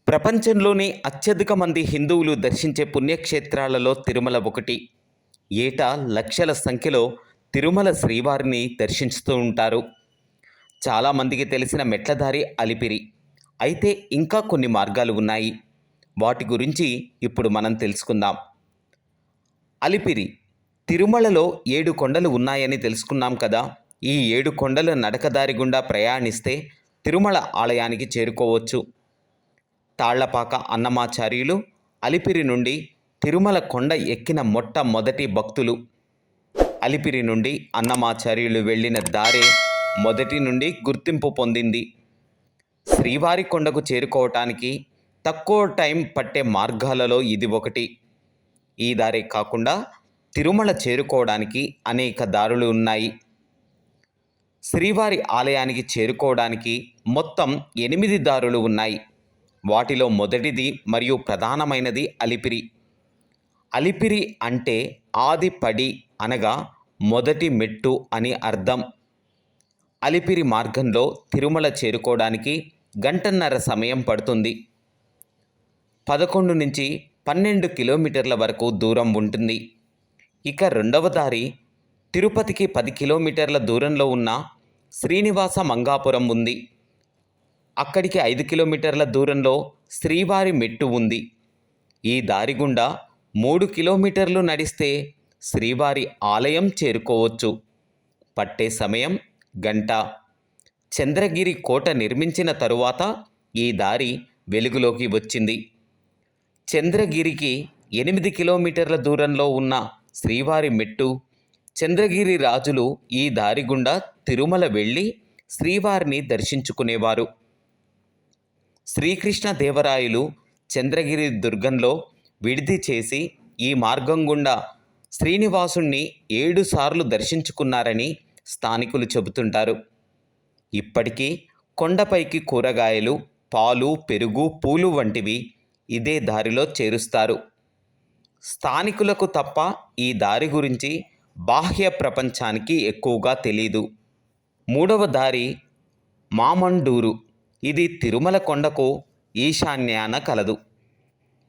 ప్రపంచంలోనే అత్యధిక మంది హిందువులు దర్శించే పుణ్యక్షేత్రాలలో తిరుమల ఒకటి. ఏటా లక్షల సంఖ్యలో తిరుమల శ్రీవారిని దర్శిస్తూ ఉంటారు. చాలామందికి తెలిసిన మెట్లదారి అలిపిరి. అయితే ఇంకా కొన్ని మార్గాలు ఉన్నాయి. వాటి గురించి ఇప్పుడు మనం తెలుసుకుందాం. అలిపిరి తిరుమలలో 7 కొండలు ఉన్నాయని తెలుసుకున్నాం కదా. ఈ 7 కొండల నడకదారి గుండా ప్రయాణిస్తే తిరుమల ఆలయానికి చేరుకోవచ్చు. తాళ్లపాక అన్నమాచార్యులు అలిపిరి నుండి తిరుమల కొండ ఎక్కిన మొట్టమొదటి భక్తులు. అలిపిరి నుండి అన్నమాచార్యులు వెళ్ళిన దారే మొదటి నుండి గుర్తింపు పొందింది. శ్రీవారి కొండకు చేరుకోవటానికి తక్కువ టైం పట్టే మార్గాలలో ఇది ఒకటి. ఈ దారే కాకుండా తిరుమల చేరుకోవడానికి అనేక దారులు ఉన్నాయి. శ్రీవారి ఆలయానికి చేరుకోవడానికి మొత్తం 8 దారులు ఉన్నాయి. వాటిలో మొదటిది మరియు ప్రధానమైనది అలిపిరి. అలిపిరి అంటే ఆది పడి అనగా మొదటి మెట్టు అని అర్థం. అలిపిరి మార్గంలో తిరుమల చేరుకోవడానికి గంటన్నర సమయం పడుతుంది. 11 నుంచి 12 కిలోమీటర్ల వరకు దూరం ఉంటుంది. ఇక రెండవ దారి తిరుపతికి 10 కిలోమీటర్ల దూరంలో ఉన్న శ్రీనివాస మంగాపురం ఉంది. అక్కడికి 5 కిలోమీటర్ల దూరంలో శ్రీవారి మెట్టు ఉంది. ఈ దారి గుండా 3 కిలోమీటర్లు నడిస్తే శ్రీవారి ఆలయం చేరుకోవచ్చు. పట్టే సమయం గంట. చంద్రగిరి కోట నిర్మించిన తరువాత ఈ దారి వెలుగులోకి వచ్చింది. చంద్రగిరికి 8 కిలోమీటర్ల దూరంలో ఉన్న శ్రీవారి మెట్టు. చంద్రగిరి రాజులు ఈ దారి గుండా తిరుమల వెళ్ళి శ్రీవారిని దర్శించుకునేవారు. శ్రీకృష్ణదేవరాయలు చంద్రగిరి దుర్గంలో విడిది చేసి ఈ మార్గం గుండా శ్రీనివాసుణ్ణి 7 సార్లు దర్శించుకున్నారని స్థానికులు చెబుతుంటారు. ఇప్పటికీ కొండపైకి కూరగాయలు, పాలు, పెరుగు, పూలు వంటివి ఇదే దారిలో చేరుస్తారు. స్థానికులకు తప్ప ఈ దారి గురించి బాహ్య ప్రపంచానికి ఎక్కువగా తెలీదు. మూడవ దారి మామండూరు. ఇది తిరుమల కొండకు ఈశాన్యాన కలదు.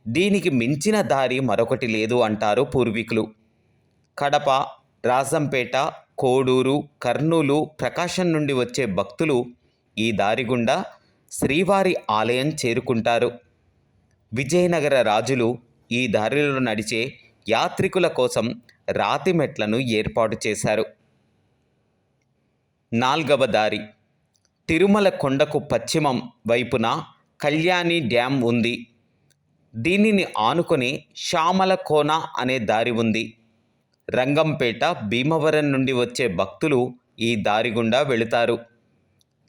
దీనికి మించిన దారి మరొకటి లేదు అంటారు పూర్వీకులు. కడప, రాజంపేట, కోడూరు, కర్నూలు, ప్రకాశం నుండి వచ్చే భక్తులు ఈ దారి గుండా శ్రీవారి ఆలయం చేరుకుంటారు. విజయనగర రాజులు ఈ దారిలో నడిచే యాత్రికుల కోసం రాతి మెట్లను ఏర్పాటు చేశారు. నాల్గవ దారి తిరుమల కొండకు పశ్చిమం వైపున కళ్యాణి డ్యాం ఉంది. దీనిని ఆనుకొని శ్యామల కోన అనే దారి ఉంది. రంగంపేట, భీమవరం నుండి వచ్చే భక్తులు ఈ దారి గుండా వెళుతారు.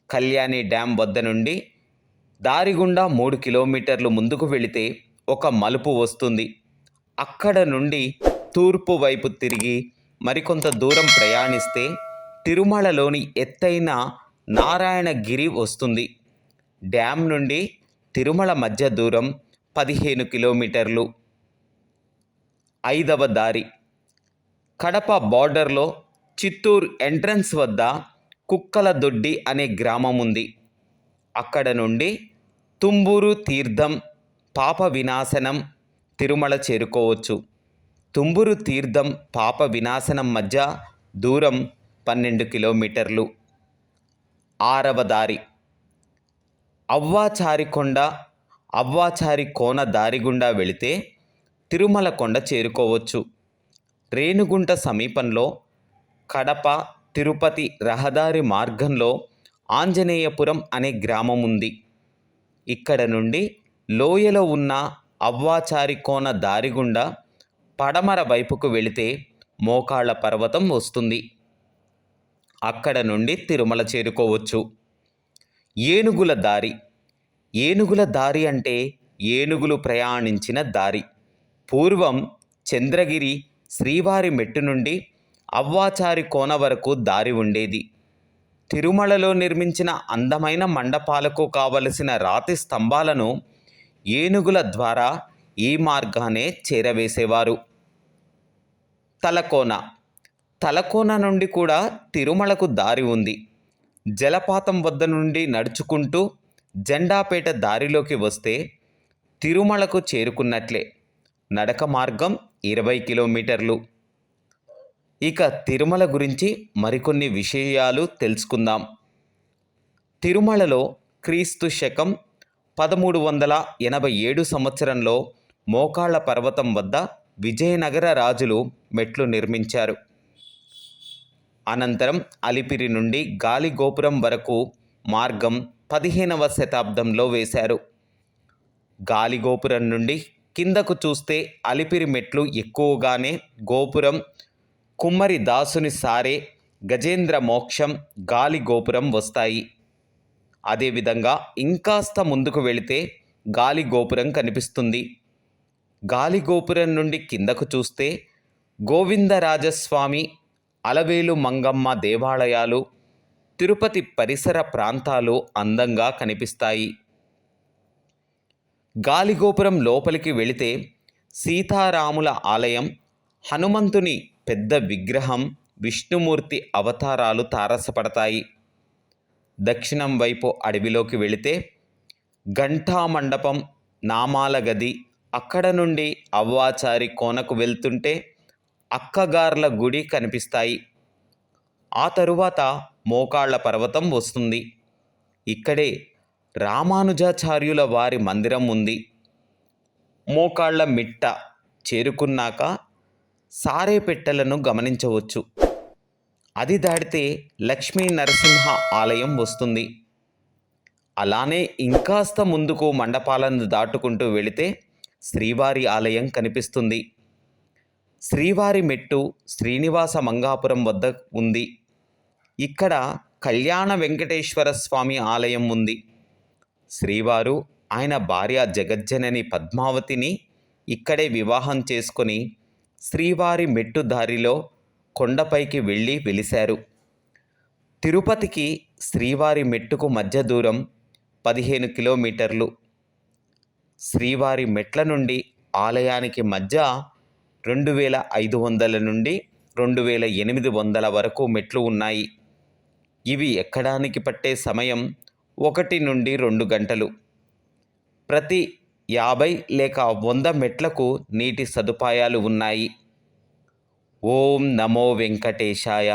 కళ్యాణి డ్యాం వద్ద నుండి దారి గుండా 3 కిలోమీటర్లు ముందుకు వెళితే ఒక మలుపు వస్తుంది. అక్కడ నుండి తూర్పు వైపు తిరిగి మరికొంత దూరం ప్రయాణిస్తే తిరుమలలోని ఎత్తైన నారాయణగిరి వస్తుంది. డ్యాం నుండి తిరుమల మధ్య దూరం 15 కిలోమీటర్లు. ఐదవ దారి కడప బార్డర్లో చిత్తూరు ఎంట్రన్స్ వద్ద కుక్కలదొడ్డి అనే గ్రామం ఉంది. అక్కడ నుండి తుంబూరు తీర్థం, పాప వినాశనం, తిరుమల చేరుకోవచ్చు. తుంబురు తీర్థం, పాప వినాశనం మధ్య దూరం 12 కిలోమీటర్లు. ఆరవ దారి అవ్వాచారికొండ, అవ్వాచారి కోన దారి గుండా వెళితే తిరుమల కొండ చేరుకోవచ్చు. రేణుగుంట సమీపంలో కడప తిరుపతి రహదారి మార్గంలో ఆంజనేయపురం అనే గ్రామం ఉంది. ఇక్కడ నుండి లోయలో ఉన్న అవ్వాచారి కోన దారి గుండా పడమర వైపుకు వెళితే మోకాళ్ళ పర్వతం వస్తుంది. అక్కడ నుండి తిరుమల చేరుకోవచ్చు. ఏనుగుల దారి. ఏనుగుల దారి అంటే ఏనుగులు ప్రయాణించిన దారి. పూర్వం చంద్రగిరి శ్రీవారి మెట్టు నుండి అవ్వాచారి కోన వరకు దారి ఉండేది. తిరుమలలో నిర్మించిన అందమైన మండపాలకు కావలసిన రాతి స్తంభాలను ఏనుగుల ద్వారా ఈ మార్గానే చేరవేసేవారు. తలకోన. తలకోన నుండి కూడా తిరుమలకు దారి ఉంది. జలపాతం వద్ద నుండి నడుచుకుంటూ జెండాపేట దారిలోకి వస్తే తిరుమలకు చేరుకున్నట్లే. నడక మార్గం 20 కిలోమీటర్లు. ఇక తిరుమల గురించి మరికొన్ని విషయాలు తెలుసుకుందాం. తిరుమలలో క్రీస్తు శకం 1387 సంవత్సరంలో మోకాళ్ళ పర్వతం వద్ద విజయనగర రాజులు మెట్లు నిర్మించారు. అనంతరం అలిపిరి నుండి గాలిగోపురం వరకు మార్గం 15వ శతాబ్దంలో వేశారు. గాలిగోపురం నుండి కిందకు చూస్తే అలిపిరి మెట్లు ఎక్కువగానే గోపురం, కుమ్మరి దాసుని సారే, గజేంద్ర మోక్షం, గాలిగోపురం వస్తాయి. అదేవిధంగా ఇంకాస్త ముందుకు వెళితే గాలిగోపురం కనిపిస్తుంది. గాలిగోపురం నుండి కిందకు చూస్తే గోవిందరాజస్వామి, అలవేలు మంగమ్మ దేవాలయాలు, తిరుపతి పరిసర ప్రాంతాలు అందంగా కనిపిస్తాయి. గాలిగోపురం లోపలికి వెళితే సీతారాముల ఆలయం, హనుమంతుని పెద్ద విగ్రహం, విష్ణుమూర్తి అవతారాలు తారసపడతాయి. దక్షిణం వైపు అడవిలోకి వెళితే ఘంటా మండపం, నామాల గది, అక్కడ నుండి అవ్వాచారి కోనకు వెళ్తుంటే అక్కగార్ల గుడి కనిపిస్తాయి. ఆ తరువాత మోకాళ్ళ పర్వతం వస్తుంది. ఇక్కడే రామానుజాచార్యుల వారి మందిరం ఉంది. మోకాళ్ళ మిట్ట చేరుకున్నాక సారేపెట్టెలను గమనించవచ్చు. అది దాటితే లక్ష్మీ నరసింహ ఆలయం వస్తుంది. అలానే ఇంకాస్త ముందుకు మండపాలను దాటుకుంటూ వెళితే శ్రీవారి ఆలయం కనిపిస్తుంది. శ్రీవారి మెట్టు శ్రీనివాస మంగాపురం వద్ద ఉంది. ఇక్కడ కళ్యాణ వెంకటేశ్వర స్వామి ఆలయం ఉంది. శ్రీవారు ఆయన భార్య జగజ్జనని పద్మావతిని ఇక్కడే వివాహం చేసుకొని శ్రీవారి మెట్టు దారిలో కొండపైకి వెళ్ళి వెలిశారు. తిరుపతికి శ్రీవారి మెట్టుకు మధ్య దూరం 15 కిలోమీటర్లు. శ్రీవారి మెట్ల నుండి ఆలయానికి మధ్య 2500 నుండి 2800 వరకు మెట్లు ఉన్నాయి. ఇవి ఎక్కడానికి పట్టే సమయం 1 నుండి 2 గంటలు. ప్రతి 50 లేక 100 మెట్లకు నీటి సదుపాయాలు ఉన్నాయి. ఓం నమో వెంకటేశాయ.